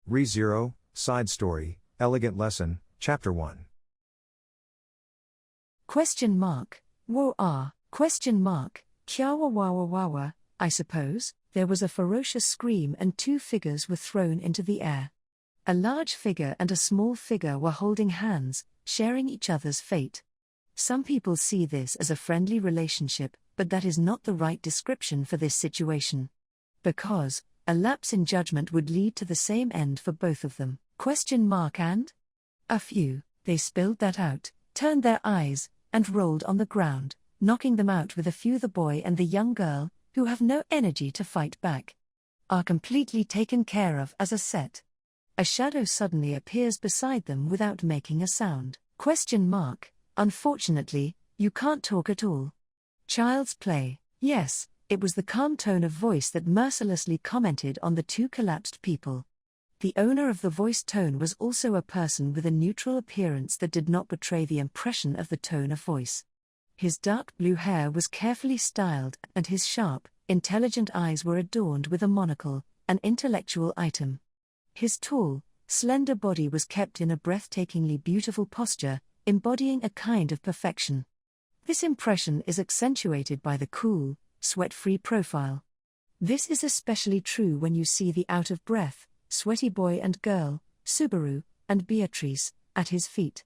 ReZero, Side Story, Elegant Lesson, Chapter 1. Question mark. Wo ah, question mark, kyawa wawa wawa, I suppose. There was a ferocious scream and two figures were thrown into the air. A large figure and a small figure were holding hands, sharing each other's fate. Some people see this as a friendly relationship, but that is not the right description for this situation. Because a lapse in judgment would lead to the same end for both of them. Question mark and? A few, they spilled that out, turned their eyes, and rolled on the ground, knocking them out with a few. The boy and the young girl, who have no energy to fight back, are completely taken care of as a set. A shadow suddenly appears beside them without making a sound. Question mark. Unfortunately, you can't talk at all. Child's play. Yes, it was the calm tone of voice that mercilessly commented on the two collapsed people. The owner of the voice tone was also a person with a neutral appearance that did not betray the impression of the tone of voice. His dark blue hair was carefully styled, and his sharp, intelligent eyes were adorned with a monocle, an intellectual item. His tall, slender body was kept in a breathtakingly beautiful posture, embodying a kind of perfection. This impression is accentuated by the cool, sweat-free profile. This is especially true when you see the out-of-breath, sweaty boy and girl, Subaru, and Beatrice, at his feet.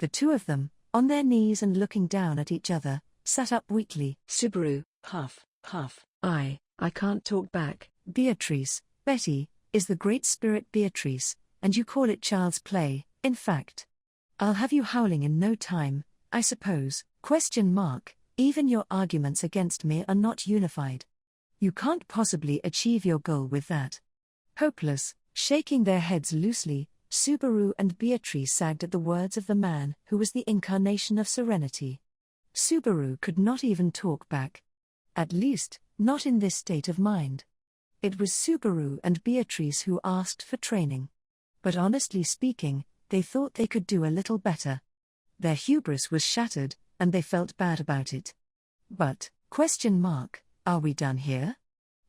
The two of them, on their knees and looking down at each other, sat up weakly. Subaru, huff, huff. I can't talk back. Beatrice, Betty, is the great spirit Beatrice, and you call it child's play. In fact, I'll have you howling in no time, I suppose. Question mark. Even your arguments against me are not unified. You can't possibly achieve your goal with that. Hopeless, shaking their heads loosely, Subaru and Beatrice sagged at the words of the man who was the incarnation of serenity. Subaru could not even talk back. At least, not in this state of mind. It was Subaru and Beatrice who asked for training. But honestly speaking, they thought they could do a little better. Their hubris was shattered, and they felt bad about it. But, question mark, are we done here?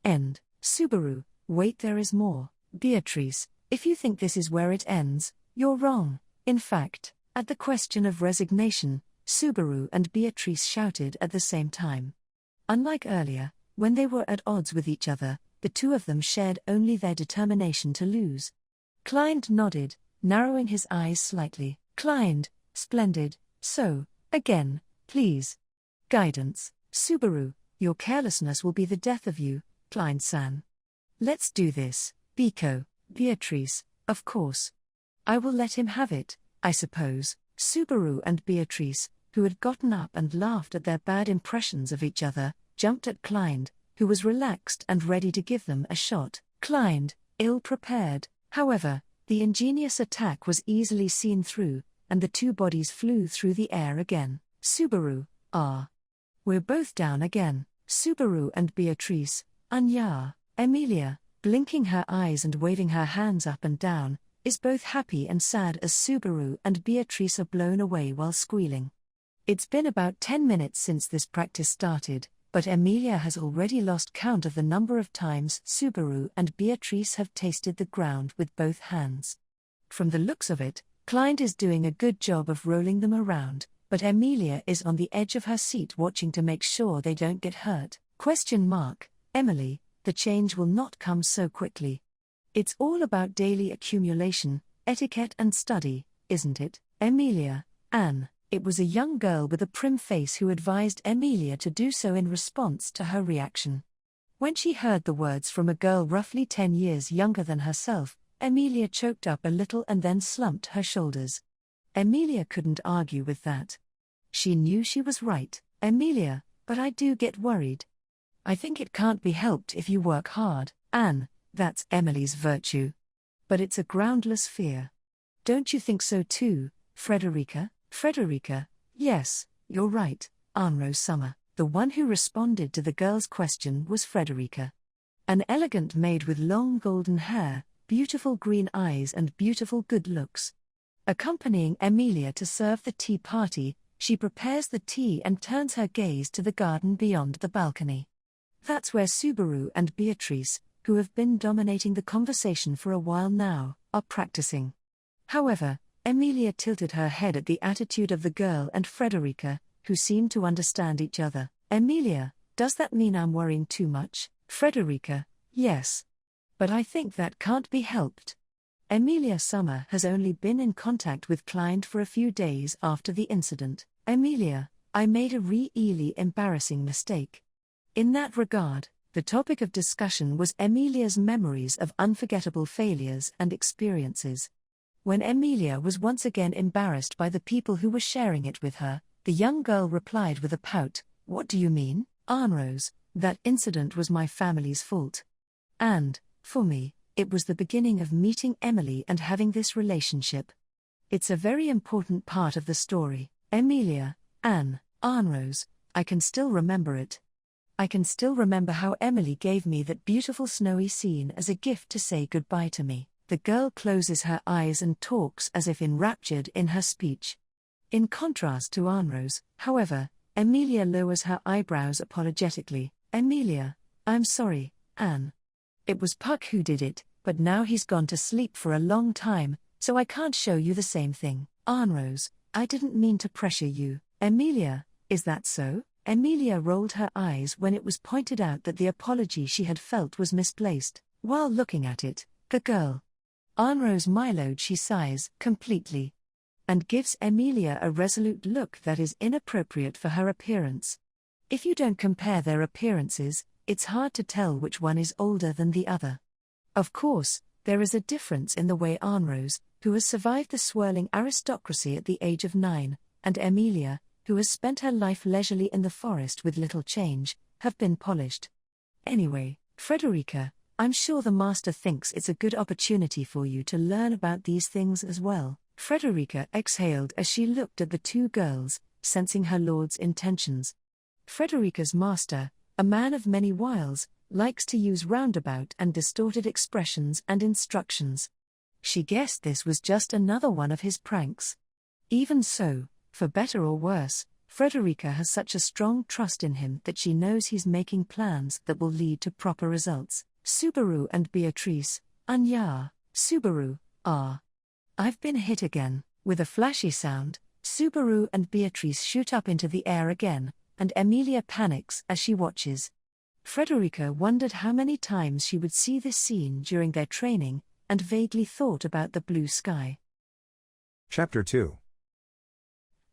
End. Subaru, wait, there is more. Beatrice, if you think this is where it ends, you're wrong. In fact, at the question of resignation, Subaru and Beatrice shouted at the same time. Unlike earlier, when they were at odds with each other, the two of them shared only their determination to lose. Klein nodded, narrowing his eyes slightly. Klein, splendid. So, again, please. Guidance. Subaru, your carelessness will be the death of you, Klein-san. Let's do this, Biko. Beatrice, of course. I will let him have it, I suppose. Subaru and Beatrice, who had gotten up and laughed at their bad impressions of each other, jumped at Klein, who was relaxed and ready to give them a shot. Klein, ill-prepared, however, the ingenious attack was easily seen through, and the two bodies flew through the air again. Subaru, we're both down again. Subaru and Beatrice, Anya. Emilia, blinking her eyes and waving her hands up and down, is both happy and sad as Subaru and Beatrice are blown away while squealing. It's been about 10 minutes since this practice started, but Emilia has already lost count of the number of times Subaru and Beatrice have tasted the ground with both hands. From the looks of it, Klein is doing a good job of rolling them around, but Emilia is on the edge of her seat watching to make sure they don't get hurt. Question mark. Emily, the change will not come so quickly. It's all about daily accumulation, etiquette and study, isn't it? Emilia, Anne. It was a young girl with a prim face who advised Emilia to do so in response to her reaction. When she heard the words from a girl roughly 10 years younger than herself, Emilia choked up a little and then slumped her shoulders. Emilia couldn't argue with that. She knew she was right. Emilia, but I do get worried. I think it can't be helped if you work hard, Anne, that's Emily's virtue. But it's a groundless fear. Don't you think so too, Frederica? Frederica, yes, you're right, Anne-Rose Summer. The one who responded to the girl's question was Frederica. An elegant maid with long golden hair, beautiful green eyes and beautiful good looks. Accompanying Emilia to serve the tea party, she prepares the tea and turns her gaze to the garden beyond the balcony. That's where Subaru and Beatrice, who have been dominating the conversation for a while now, are practicing. However, Emilia tilted her head at the attitude of the girl and Frederica, who seemed to understand each other. Emilia, does that mean I'm worrying too much? Frederica, yes. But I think that can't be helped. Emilia Summer has only been in contact with Client for a few days after the incident. Emilia, I made a really embarrassing mistake. In that regard, the topic of discussion was Emilia's memories of unforgettable failures and experiences. When Emilia was once again embarrassed by the people who were sharing it with her, the young girl replied with a pout, "What do you mean, Arnrose? That incident was my family's fault. And, for me, it was the beginning of meeting Emily and having this relationship. It's a very important part of the story, Emilia, Anne, Arnrose, I can still remember it. I can still remember how Emily gave me that beautiful snowy scene as a gift to say goodbye to me." The girl closes her eyes and talks as if enraptured in her speech. In contrast to Arnrose, however, Emilia lowers her eyebrows apologetically. "Emilia, I'm sorry, Anne. It was Puck who did it, but now he's gone to sleep for a long time, so I can't show you the same thing. Arnrose, I didn't mean to pressure you." "Emilia, is that so?" Emilia rolled her eyes when it was pointed out that the apology she had felt was misplaced. While looking at it, the girl, Arnrose Mylode, she sighs completely, and gives Emilia a resolute look that is inappropriate for her appearance. If you don't compare their appearances, it's hard to tell which one is older than the other. Of course, there is a difference in the way Arnrose, who has survived the swirling aristocracy at the age of 9, and Emilia, who has spent her life leisurely in the forest with little change, have been polished. Anyway, Frederica, I'm sure the master thinks it's a good opportunity for you to learn about these things as well. Frederica exhaled as she looked at the two girls, sensing her lord's intentions. Frederica's master, a man of many wiles, likes to use roundabout and distorted expressions and instructions. She guessed this was just another one of his pranks. Even so, for better or worse, Frederica has such a strong trust in him that she knows he's making plans that will lead to proper results. Subaru and Beatrice, Anya, Subaru, I've been hit again. With a flashy sound, Subaru and Beatrice shoot up into the air again, and Emilia panics as she watches. Frederica wondered how many times she would see this scene during their training, and vaguely thought about the blue sky. Chapter 2.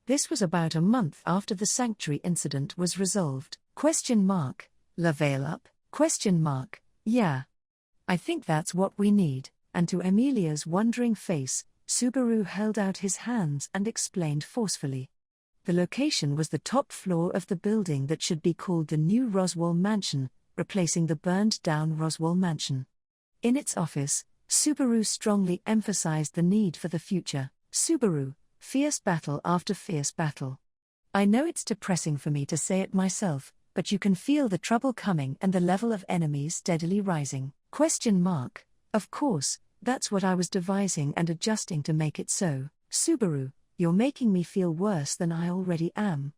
This was about a month after the sanctuary incident was resolved. La veil up? Yeah. I think that's what we need. And to Emilia's wondering face, Subaru held out his hands and explained forcefully. The location was the top floor of the building that should be called the new Roswell Mansion, replacing the burned-down Roswell Mansion. In its office, Subaru strongly emphasized the need for the future. Subaru, fierce battle after fierce battle. I know it's depressing for me to say it myself, but you can feel the trouble coming and the level of enemies steadily rising. Of course, that's what I was devising and adjusting to make it so. Subaru, you're making me feel worse than I already am.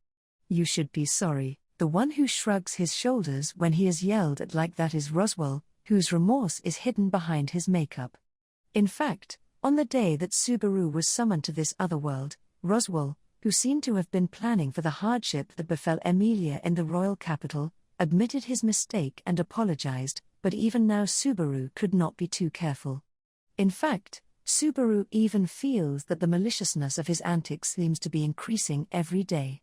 You should be sorry. The one who shrugs his shoulders when he is yelled at like that is Roswell, whose remorse is hidden behind his makeup. In fact, on the day that Subaru was summoned to this other world, Roswell, who seemed to have been planning for the hardship that befell Emilia in the royal capital, admitted his mistake and apologized, but even now Subaru could not be too careful. In fact, Subaru even feels that the maliciousness of his antics seems to be increasing every day.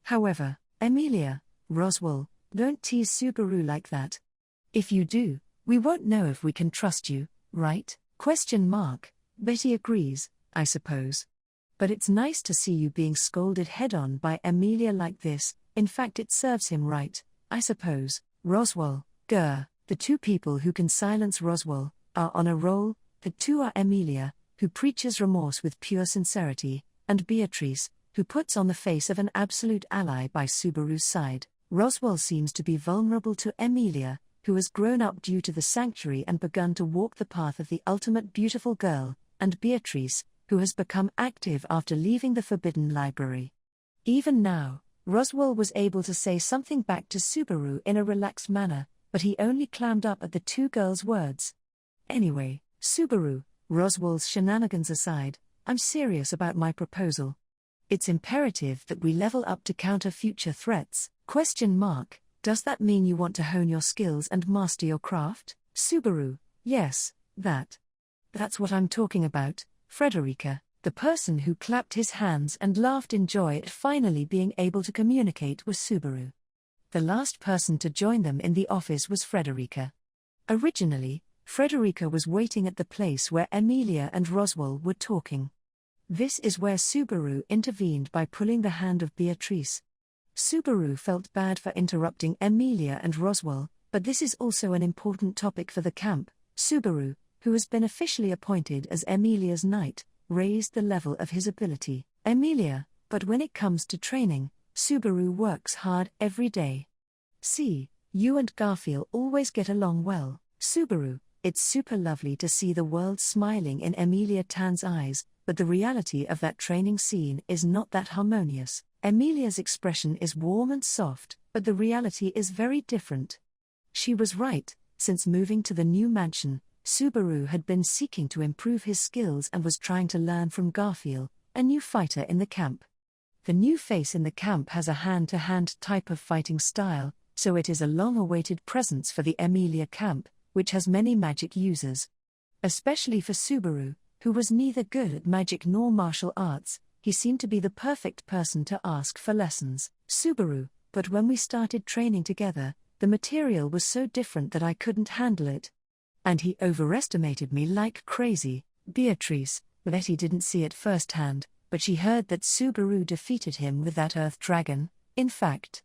However, Emilia, Roswell, don't tease Subaru like that. If you do, we won't know if we can trust you, right? Betty agrees, I suppose. But it's nice to see you being scolded head-on by Emilia like this. In fact, it serves him right, I suppose. Roswell, the two people who can silence Roswell, are on a roll. The two are Emilia, who preaches remorse with pure sincerity, and Beatrice, who puts on the face of an absolute ally by Subaru's side. Roswell seems to be vulnerable to Emilia, who has grown up due to the sanctuary and begun to walk the path of the ultimate beautiful girl, and Beatrice, who has become active after leaving the Forbidden Library. Even now, Roswell was able to say something back to Subaru in a relaxed manner, but he only clammed up at the two girls' words. Anyway, Subaru, Roswell's shenanigans aside, I'm serious about my proposal. It's imperative that we level up to counter future threats. Does that mean you want to hone your skills and master your craft? Subaru, yes, that's what I'm talking about, Frederica, the person who clapped his hands and laughed in joy at finally being able to communicate was Subaru. The last person to join them in the office was Frederica. Originally, Frederica was waiting at the place where Emilia and Roswell were talking. This is where Subaru intervened by pulling the hand of Beatrice. Subaru felt bad for interrupting Emilia and Roswell, but this is also an important topic for the camp. Subaru, who has been officially appointed as Emilia's knight, raised the level of his ability. Emilia, but when it comes to training, Subaru works hard every day. See, you and Garfield always get along well. Subaru, it's super lovely to see the world smiling in Emilia Tan's eyes, but the reality of that training scene is not that harmonious. Emilia's expression is warm and soft, but the reality is very different. She was right. Since moving to the new mansion, Subaru had been seeking to improve his skills and was trying to learn from Garfield, a new fighter in the camp. The new face in the camp has a hand-to-hand type of fighting style, so it is a long-awaited presence for the Emilia camp, which has many magic users. Especially for Subaru, who was neither good at magic nor martial arts, he seemed to be the perfect person to ask for lessons. Subaru, but when we started training together, the material was so different that I couldn't handle it. And he overestimated me like crazy. Beatrice, Letty didn't see it firsthand, but she heard that Subaru defeated him with that Earth Dragon. In fact,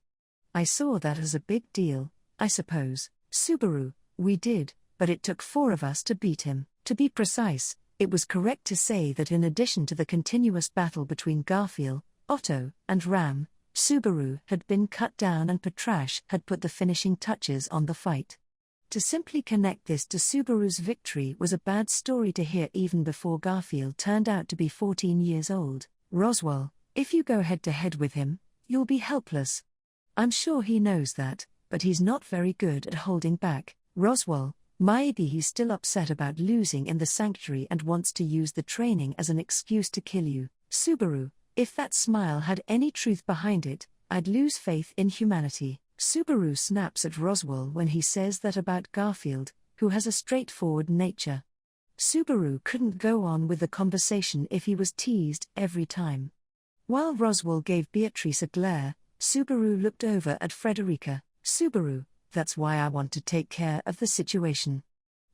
I saw that as a big deal, I suppose. Subaru, we did, but it took 4 of us to beat him. To be precise, it was correct to say that in addition to the continuous battle between Garfield, Otto, and Ram, Subaru had been cut down and Patrash had put the finishing touches on the fight. To simply connect this to Subaru's victory was a bad story to hear even before Garfield turned out to be 14 years old. Roswell, if you go head-to-head with him, you'll be helpless. I'm sure he knows that, but he's not very good at holding back. Roswell, maybe he's still upset about losing in the sanctuary and wants to use the training as an excuse to kill you. Subaru, if that smile had any truth behind it, I'd lose faith in humanity. Subaru snaps at Roswell when he says that about Garfield, who has a straightforward nature. Subaru couldn't go on with the conversation if he was teased every time. While Roswell gave Beatrice a glare, Subaru looked over at Frederica. Subaru, that's why I want to take care of the situation.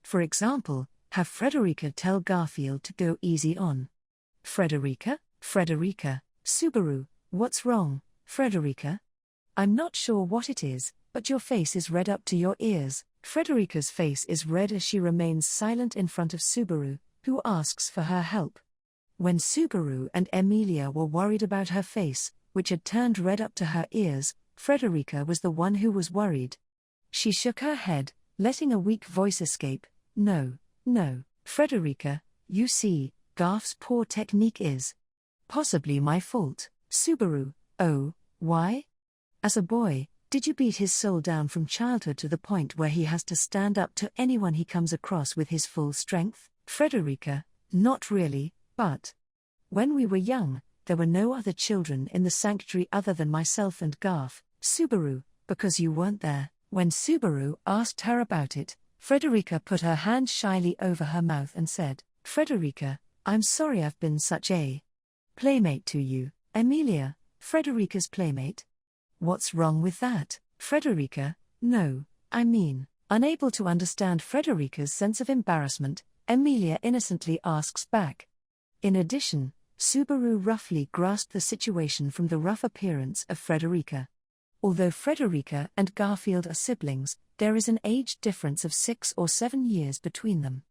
For example, have Frederica tell Garfield to go easy on. Frederica, Subaru, what's wrong, Frederica? I'm not sure what it is, but your face is red up to your ears. Frederica's face is red as she remains silent in front of Subaru, who asks for her help. When Subaru and Emilia were worried about her face, which had turned red up to her ears, Frederica was the one who was worried. She shook her head, letting a weak voice escape. No, Frederica, you see, Garf's poor technique is possibly my fault. Subaru, oh, why? As a boy, did you beat his soul down from childhood to the point where he has to stand up to anyone he comes across with his full strength? Frederica, not really, but when we were young, there were no other children in the sanctuary other than myself and Garf. Subaru, because you weren't there. When Subaru asked her about it, Frederica put her hand shyly over her mouth and said, Frederica, I'm sorry I've been such a playmate to you. Emilia, Frederica's playmate? What's wrong with that? Frederica, no, I mean, unable to understand Frederica's sense of embarrassment, Emilia innocently asks back. In addition, Subaru roughly grasped the situation from the rough appearance of Frederica. Although Frederica and Garfield are siblings, there is an age difference of 6 or 7 years between them.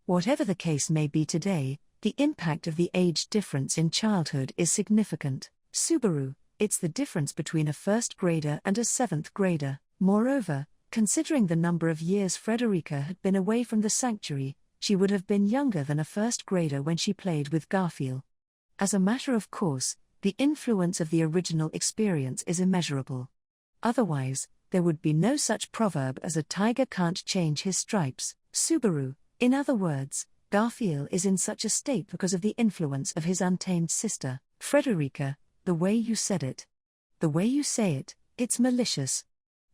Whatever the case may be today, the impact of the age difference in childhood is significant. Subaru, it's the difference between a first grader and a 7th grader. Moreover, considering the number of years Frederica had been away from the sanctuary, she would have been younger than a first grader when she played with Garfield. As a matter of course, the influence of the original experience is immeasurable. Otherwise, there would be no such proverb as a tiger can't change his stripes. Subaru, in other words, Garfield is in such a state because of the influence of his untamed sister. Frederica, the way you said it. The way you say it, it's malicious.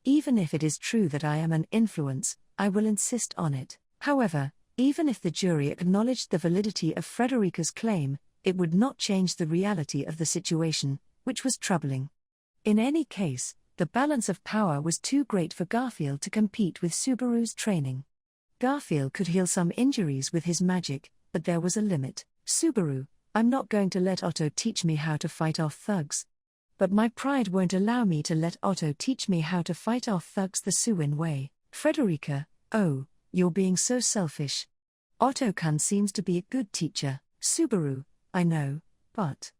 Even if it is true that I am an influence, I will insist on it. However, even if the jury acknowledged the validity of Frederica's claim, it would not change the reality of the situation, which was troubling. In any case, the balance of power was too great for Garfield to compete with Subaru's training. Garfield could heal some injuries with his magic, but there was a limit. Subaru, I'm not going to let Otto teach me how to fight off thugs. But my pride won't allow me to let Otto teach me how to fight off thugs the Suin way. Frederica, oh, you're being so selfish. Otto-kun seems to be a good teacher. Subaru, I know, but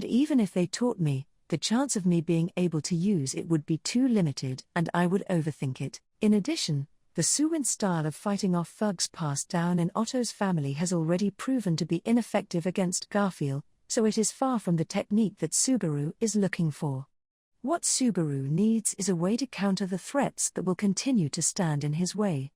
even if they taught me, the chance of me being able to use it would be too limited and I would overthink it. In addition, the Suin style of fighting off thugs passed down in Otto's family has already proven to be ineffective against Garfield, so it is far from the technique that Subaru is looking for. What Subaru needs is a way to counter the threats that will continue to stand in his way.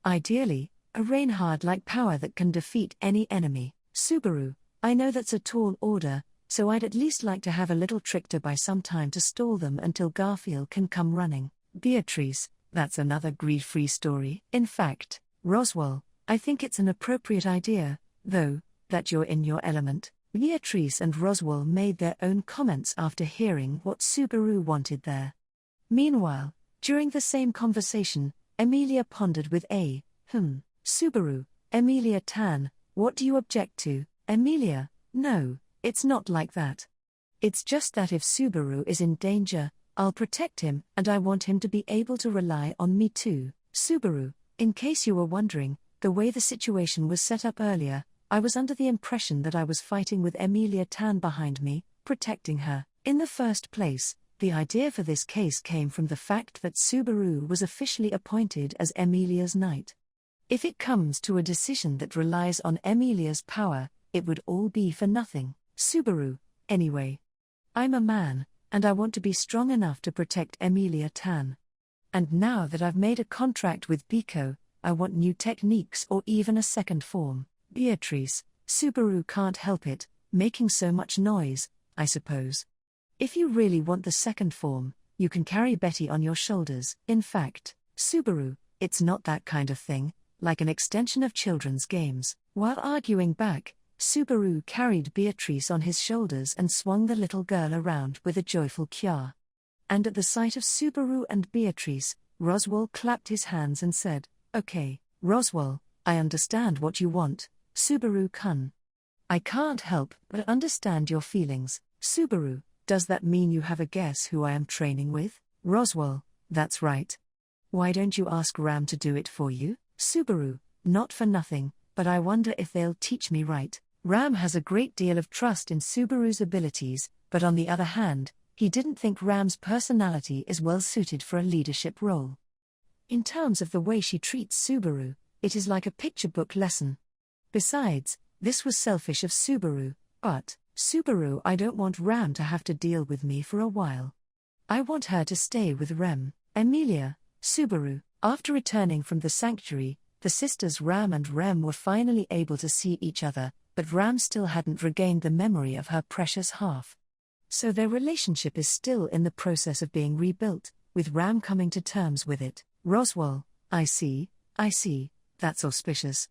Ideally, a Reinhard-like power that can defeat any enemy. Subaru, I know that's a tall order, so I'd at least like to have a little trick to buy some time to stall them until Garfield can come running. Beatrice, that's another greed-free story. In fact, Roswell, I think it's an appropriate idea, though, that you're in your element. Beatrice and Roswell made their own comments after hearing what Subaru wanted there. Meanwhile, during the same conversation, Emilia pondered with a, Subaru, Emilia Tan, what do you object to? Emilia, no, it's not like that. It's just that if Subaru is in danger, I'll protect him and I want him to be able to rely on me too. Subaru, in case you were wondering, the way the situation was set up earlier, I was under the impression that I was fighting with Emilia Tan behind me, protecting her. In the first place, the idea for this case came from the fact that Subaru was officially appointed as Emilia's knight. If it comes to a decision that relies on Emilia's power, it would all be for nothing. Subaru, anyway. I'm a man, and I want to be strong enough to protect Emilia Tan. And now that I've made a contract with Biko, I want new techniques or even a second form. Beatrice, Subaru can't help it, making so much noise, I suppose. If you really want the second form, you can carry Betty on your shoulders. In fact, Subaru, it's not that kind of thing, like an extension of children's games. While arguing back, Subaru carried Beatrice on his shoulders and swung the little girl around with a joyful kya. And at the sight of Subaru and Beatrice, Roswell clapped his hands and said, "Okay, Roswell, I understand what you want, Subaru-kun. I can't help but understand your feelings. Subaru, does that mean you have a guess who I am training with?" Roswell, that's right. Why don't you ask Ram to do it for you? Subaru, not for nothing, but I wonder if they'll teach me right. Ram has a great deal of trust in Subaru's abilities, but on the other hand, he didn't think Ram's personality is well suited for a leadership role. In terms of the way she treats Subaru, it is like a picture book lesson. Besides, this was selfish of Subaru, but, Subaru, I don't want Ram to have to deal with me for a while. I want her to stay with Rem. Emilia, Subaru. After returning from the sanctuary, the sisters Ram and Rem were finally able to see each other, but Ram still hadn't regained the memory of her precious half. So their relationship is still in the process of being rebuilt, with Ram coming to terms with it. Roswell, I see, that's auspicious.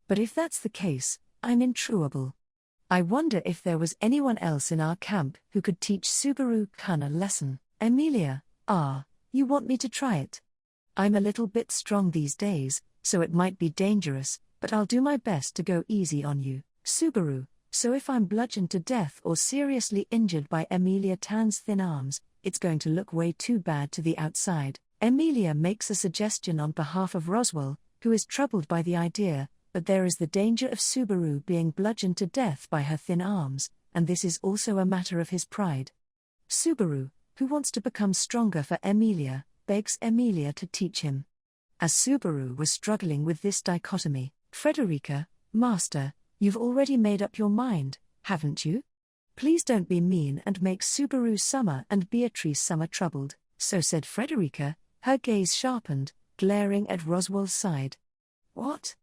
But if that's the case, I'm intruable. I wonder if there was anyone else in our camp who could teach Subaru-kun a lesson. Emilia, you want me to try it? I'm a little bit strong these days, so it might be dangerous, but I'll do my best to go easy on you. Subaru, so if I'm bludgeoned to death or seriously injured by Emilia Tan's thin arms, it's going to look way too bad to the outside. Emilia makes a suggestion on behalf of Roswell, who is troubled by the idea, but there is the danger of Subaru being bludgeoned to death by her thin arms, and this is also a matter of his pride. Subaru, who wants to become stronger for Emilia, begs Emilia to teach him. As Subaru was struggling with this dichotomy, Frederica, Master, you've already made up your mind, haven't you? Please don't be mean and make Subaru Summer and Beatrice Summer troubled. So said Frederica, Her gaze sharpened, glaring at Roswell's side. "What?"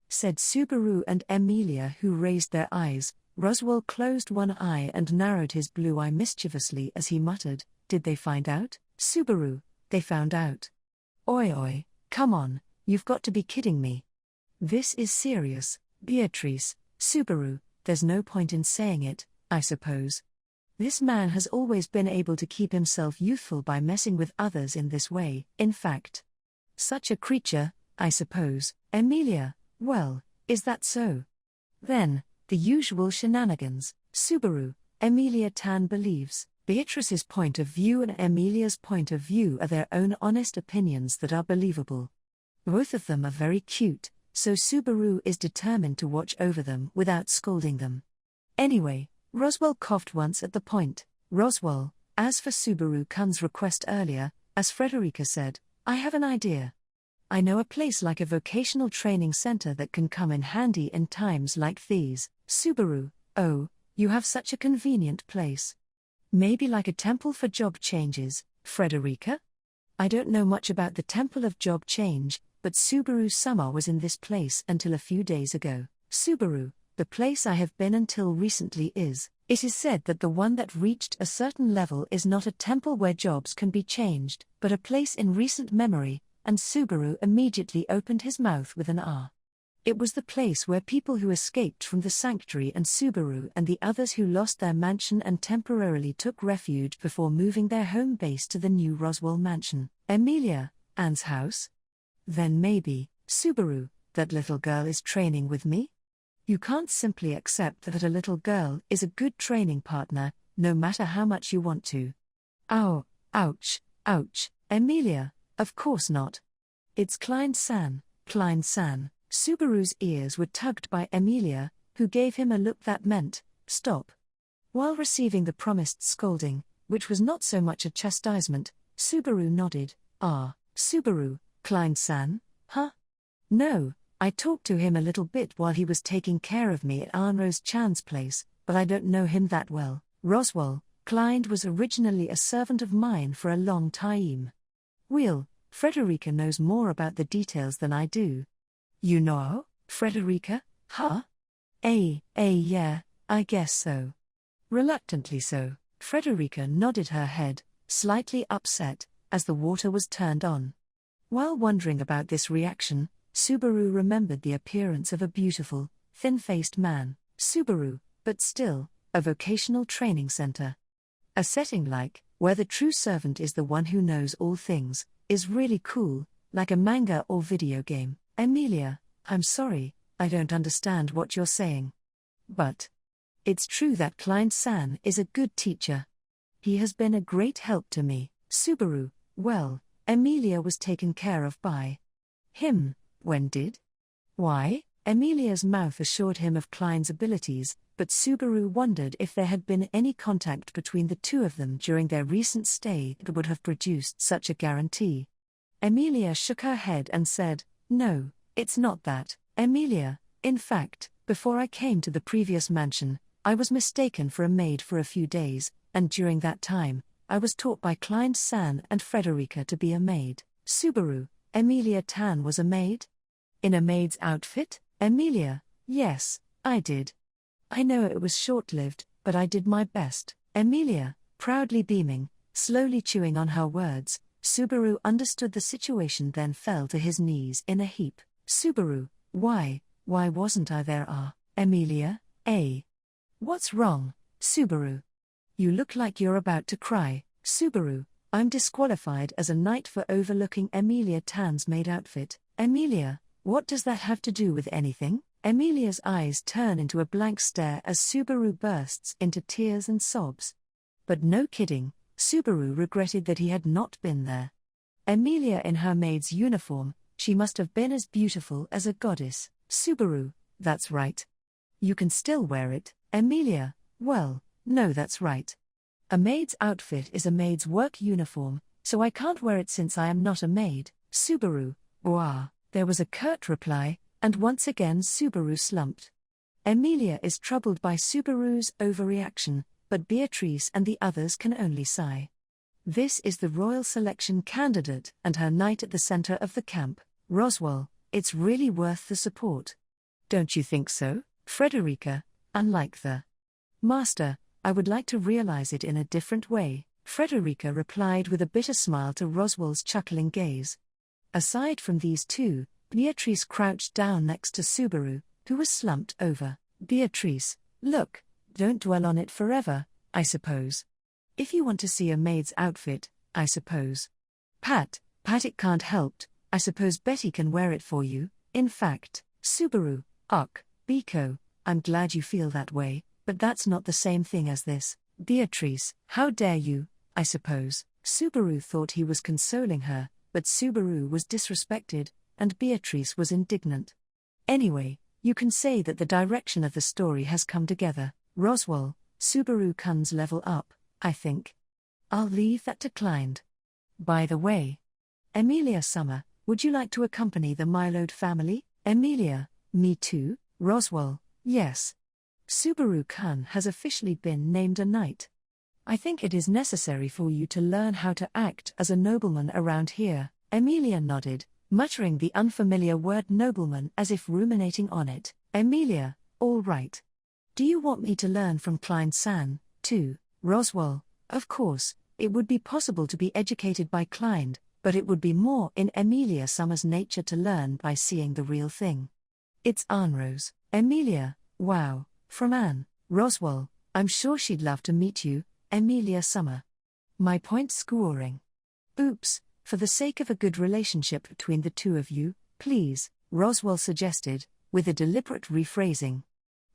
said Subaru and Emilia, who raised their eyes. Roswell closed one eye and narrowed his blue eye mischievously as he muttered, "Did they find out?" "Subaru, they found out." "Oi oi, come on, you've got to be kidding me." "This is serious, Beatrice." "Subaru, there's no point in saying it, I suppose. This man has always been able to keep himself youthful by messing with others in this way. In fact, such a creature, I suppose." "Emilia, well, is that so? Then, the usual shenanigans." "Subaru, Emilia Tan believes Beatrice's point of view and Emilia's point of view are their own honest opinions that are believable. Both of them are very cute, so Subaru is determined to watch over them without scolding them. Anyway," Roswell coughed once at the point. "Roswell, as for Subaru Kun's request earlier, as Frederica said, I have an idea. I know a place like a vocational training center that can come in handy in times like these." "Subaru, oh, you have such a convenient place. Maybe like a temple for job changes, Frederica?" "I don't know much about the Temple of Job Change, but Subaru Sama was in this place until a few days ago." "Subaru, the place I have been until recently is. It is said that the one that reached a certain level is not a temple where jobs can be changed, but a place in recent memory," and Subaru immediately opened his mouth with an R. "It was the place where people who escaped from the sanctuary and Subaru and the others who lost their mansion and temporarily took refuge before moving their home base to the new Roswell mansion." "Emilia, Anne's house? Then maybe, Subaru, that little girl is training with me?" "You can't simply accept that a little girl is a good training partner, no matter how much you want to." "Ow, ouch, ouch, Emilia, of course not. It's Klein-san, Klein-san." Subaru's ears were tugged by Emilia, who gave him a look that meant, "Stop." While receiving the promised scolding, which was not so much a chastisement, Subaru nodded. "Ah, Subaru, Klein-san, huh? No, I talked to him a little bit while he was taking care of me at Arnrose Chan's place, but I don't know him that well." "Roswell, Klein was originally a servant of mine for a long time." "Well, Frederica knows more about the details than I do." "You know, Frederica, huh?" Yeah, I guess so." Reluctantly so, Frederica nodded her head, slightly upset, as the water was turned on. While wondering about this reaction, Subaru remembered the appearance of a beautiful, thin-faced man. Subaru, but still, a vocational training center. A setting like, where the true servant is the one who knows all things, is really cool, like a manga or video game. "Emilia, I'm sorry, I don't understand what you're saying. But it's true that Klein-san is a good teacher. He has been a great help to me." "Subaru, well, Emilia was taken care of by him. When did?" "Why?" Emilia's mouth assured him of Klein's abilities, but Subaru wondered if there had been any contact between the two of them during their recent stay that would have produced such a guarantee. Emilia shook her head and said, "No, it's not that, Emilia. In fact, before I came to the previous mansion, I was mistaken for a maid for a few days, and during that time, I was taught by Klein-san and Frederica to be a maid." "Subaru, Emilia Tan was a maid? In a maid's outfit?" "Emilia, yes, I did. I know it was short-lived, but I did my best." Emilia, proudly beaming, slowly chewing on her words, Subaru understood the situation, then fell to his knees in a heap. "Subaru, why wasn't I there? Emilia, what's wrong, Subaru? You look like you're about to cry." "Subaru, I'm disqualified as a knight for overlooking Emilia Tan's maid outfit." "Emilia, what does that have to do with anything?" Emilia's eyes turn into a blank stare as Subaru bursts into tears and sobs. But no kidding, Subaru regretted that he had not been there. Emilia in her maid's uniform, she must have been as beautiful as a goddess. "Subaru, that's right. You can still wear it." "Emilia, well, no, that's right. A maid's outfit is a maid's work uniform, so I can't wear it since I am not a maid." "Subaru, boah." There was a curt reply, and once again Subaru slumped. Emilia is troubled by Subaru's overreaction, but Beatrice and the others can only sigh. This is the royal selection candidate and her knight at the center of the camp, Roswell. It's really worth the support. Don't you think so, Frederica? Unlike the master, I would like to realize it in a different way, Frederica replied with a bitter smile to Roswell's chuckling gaze. Aside from these two, Beatrice crouched down next to Subaru, who was slumped over. Beatrice, look, don't dwell on it forever, I suppose. If you want to see a maid's outfit, I suppose. Pat, it can't help, I suppose Betty can wear it for you. In fact, Subaru, Biko, I'm glad you feel that way, but that's not the same thing as this. Beatrice, how dare you, I suppose. Subaru thought he was consoling her, but Subaru was disrespected, and Beatrice was indignant. Anyway, you can say that the direction of the story has come together. Roswell, Subaru-kun's level up, I think. I'll leave that to Klein. By the way, Emilia Summer, would you like to accompany the Mylode family? Emilia, me too. Roswell, yes. Subaru-kun has officially been named a knight. I think it is necessary for you to learn how to act as a nobleman around here. Emilia nodded, muttering the unfamiliar word nobleman as if ruminating on it. Emilia, all right. Do you want me to learn from Klein-san, too? Roswell, of course, it would be possible to be educated by Klein, but it would be more in Emilia Summer's nature to learn by seeing the real thing. It's Anne-Rose. Emilia, wow, from Anne. Roswell, I'm sure she'd love to meet you, Emilia Summer. My point scoring. Oops, for the sake of a good relationship between the two of you, please, Roswell suggested, with a deliberate rephrasing.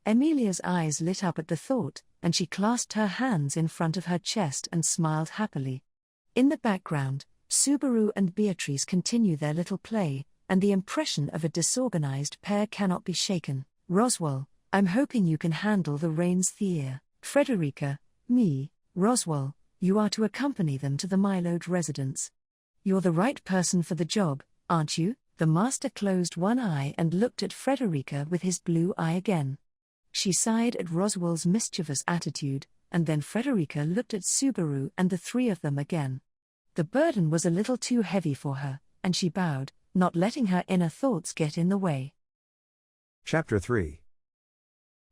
Emilia's eyes lit up at the thought, and she clasped her hands in front of her chest and smiled happily. In the background, Subaru and Beatrice continue their little play, and the impression of a disorganized pair cannot be shaken. Roswell, I'm hoping you can handle the reins Thea. Frederica, me, Roswell, you are to accompany them to the Mylode residence. You're the right person for the job, aren't you? The master closed one eye and looked at Frederica with his blue eye again. She sighed at Roswell's mischievous attitude, and then Frederica looked at Subaru and the three of them again. The burden was a little too heavy for her, and she bowed, not letting her inner thoughts get in the way. Chapter 3.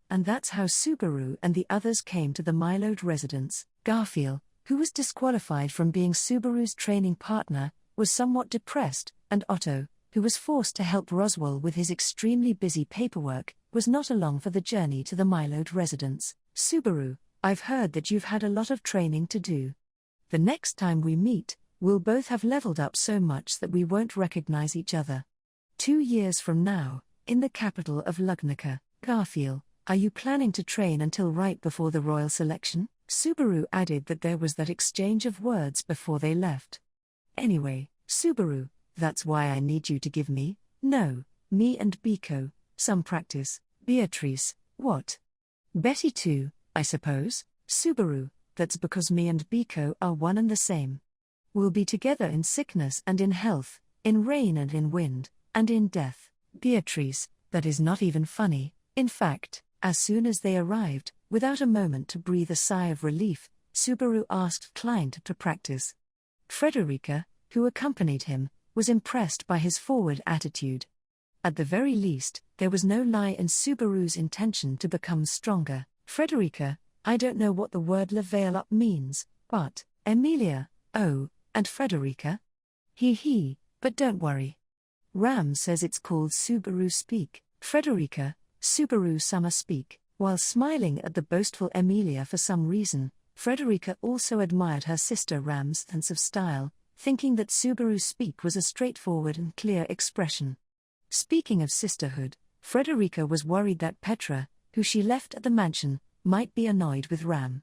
And that's how Subaru and the others came to the Mylode residence. Garfield, who was disqualified from being Subaru's training partner, was somewhat depressed, and Otto, who was forced to help Roswell with his extremely busy paperwork, was not along for the journey to the Mylode residence. Subaru, I've heard that you've had a lot of training to do. The next time we meet, we'll both have leveled up so much that we won't recognize each other. 2 years from now, in the capital of Lugnica, Garfield, are you planning to train until right before the royal selection? Subaru added that there was that exchange of words before they left. Anyway, Subaru, that's why I need you to give me and Biko, some practice. Beatrice, what? Betty too, I suppose. Subaru, that's because me and Biko are one and the same. We'll be together in sickness and in health, in rain and in wind, and in death. Beatrice, that is not even funny. In fact, as soon as they arrived, without a moment to breathe a sigh of relief, Subaru asked Klein to practice. Frederica, who accompanied him, was impressed by his forward attitude. At the very least, there was no lie in Subaru's intention to become stronger. Frederica, I don't know what the word level up means, but, Emilia, oh, and Frederica? But don't worry. Ram says it's called Subaru Speak. Frederica, Subaru Summer Speak. While smiling at the boastful Emilia for some reason, Frederica also admired her sister Ram's sense of style, thinking that Subaru Speak was a straightforward and clear expression. Speaking of sisterhood, Frederica was worried that Petra, who she left at the mansion, might be annoyed with Ram.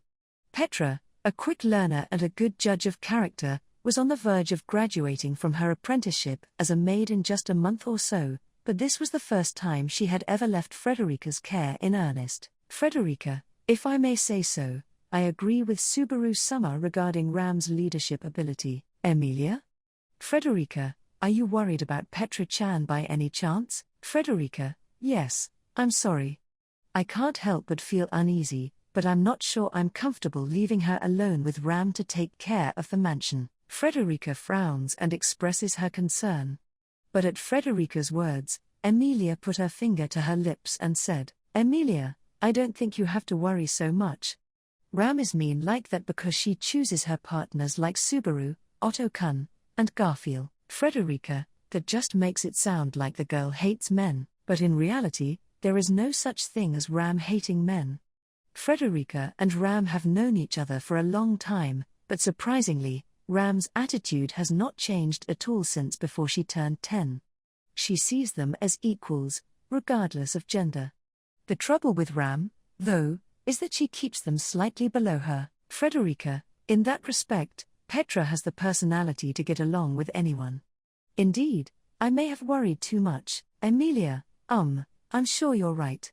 Petra, a quick learner and a good judge of character, was on the verge of graduating from her apprenticeship as a maid in just a month or so, but this was the first time she had ever left Frederica's care in earnest. Frederica, if I may say so, I agree with Subaru Summer regarding Ram's leadership ability. Emilia? Frederica, are you worried about Petra-chan by any chance? Frederica, yes, I'm sorry. I can't help but feel uneasy, but I'm not sure I'm comfortable leaving her alone with Ram to take care of the mansion. Frederica frowns and expresses her concern. But at Frederica's words, Emilia put her finger to her lips and said, "Emilia, I don't think you have to worry so much. Ram is mean like that because she chooses her partners like Subaru, Otto-kun, and Garfield." Frederica, that just makes it sound like the girl hates men, but in reality, there is no such thing as Ram hating men. Frederica and Ram have known each other for a long time, but surprisingly, Ram's attitude has not changed at all since before she turned 10. She sees them as equals, regardless of gender. The trouble with Ram, though, is that she keeps them slightly below her. Frederica, in that respect, Petra has the personality to get along with anyone. Indeed, I may have worried too much. Emilia, I'm sure you're right.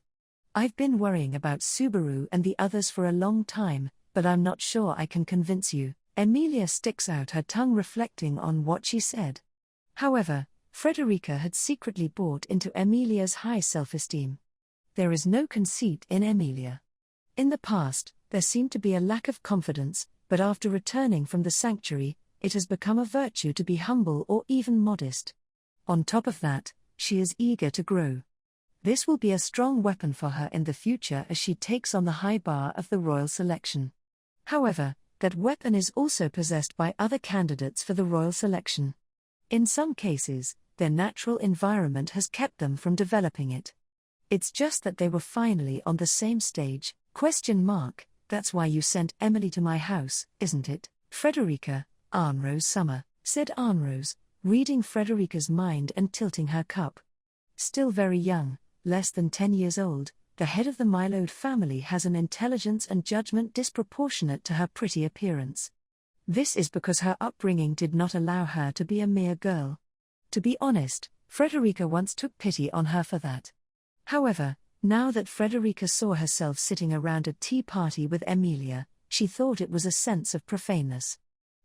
I've been worrying about Subaru and the others for a long time, but I'm not sure I can convince you. Emilia sticks out her tongue, reflecting on what she said. However, Frederica had secretly bought into Emilia's high self-esteem. There is no conceit in Emilia. In the past, there seemed to be a lack of confidence, but after returning from the sanctuary, it has become a virtue to be humble or even modest. On top of that, she is eager to grow. This will be a strong weapon for her in the future as she takes on the high bar of the royal selection. However, that weapon is also possessed by other candidates for the royal selection. In some cases, their natural environment has kept them from developing it. It's just that they were finally on the same stage. That's why you sent Emily to my house, isn't it? Frederica, Arnrose Summer, said Arnrose, reading Frederica's mind and tilting her cup. Still very young, less than 10 years old, the head of the Mylode family has an intelligence and judgment disproportionate to her pretty appearance. This is because her upbringing did not allow her to be a mere girl. To be honest, Frederica once took pity on her for that. However, now that Frederica saw herself sitting around a tea party with Emilia, she thought it was a sense of profaneness.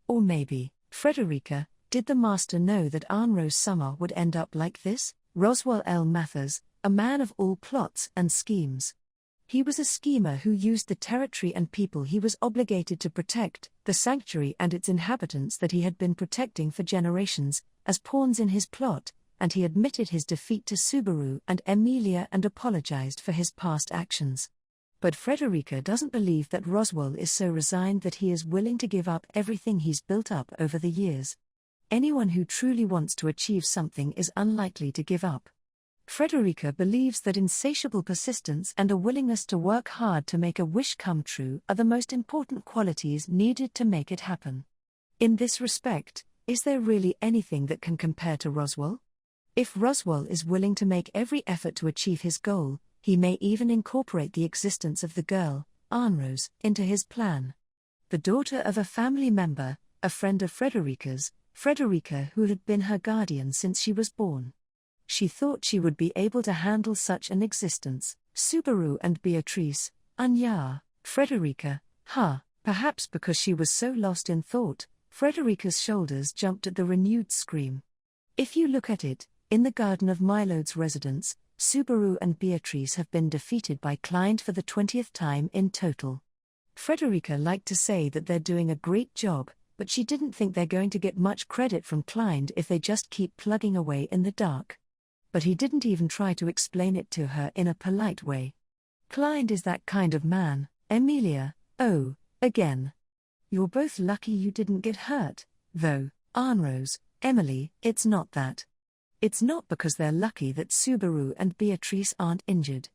Or maybe, Frederica, did the master know that Arnrose Summer would end up like this? Roswell L. Mathers, a man of all plots and schemes. He was a schemer who used the territory and people he was obligated to protect, the sanctuary and its inhabitants that he had been protecting for generations, as pawns in his plot, and he admitted his defeat to Subaru and Emilia and apologized for his past actions. But Frederica doesn't believe that Roswell is so resigned that he is willing to give up everything he's built up over the years. Anyone who truly wants to achieve something is unlikely to give up. Frederica believes that insatiable persistence and a willingness to work hard to make a wish come true are the most important qualities needed to make it happen. In this respect, is there really anything that can compare to Roswell? If Roswell is willing to make every effort to achieve his goal, he may even incorporate the existence of the girl, Arnrose, into his plan. The daughter of a family member, a friend of Frederica's, Frederica who had been her guardian since she was born. She thought she would be able to handle such an existence. Subaru and Beatrice, Anya, Frederica, perhaps because she was so lost in thought, Frederica's shoulders jumped at the renewed scream. If you look at it, in the garden of Mylode's residence, Subaru and Beatrice have been defeated by Client for the 20th time in total. Frederica liked to say that they're doing a great job, but she didn't think they're going to get much credit from Client if they just keep plugging away in the dark. But he didn't even try to explain it to her in a polite way. Client is that kind of man. Emilia, again. You're both lucky you didn't get hurt, though, Arnrose, Emily, it's not that. It's not because they're lucky that Subaru and Beatrice aren't injured.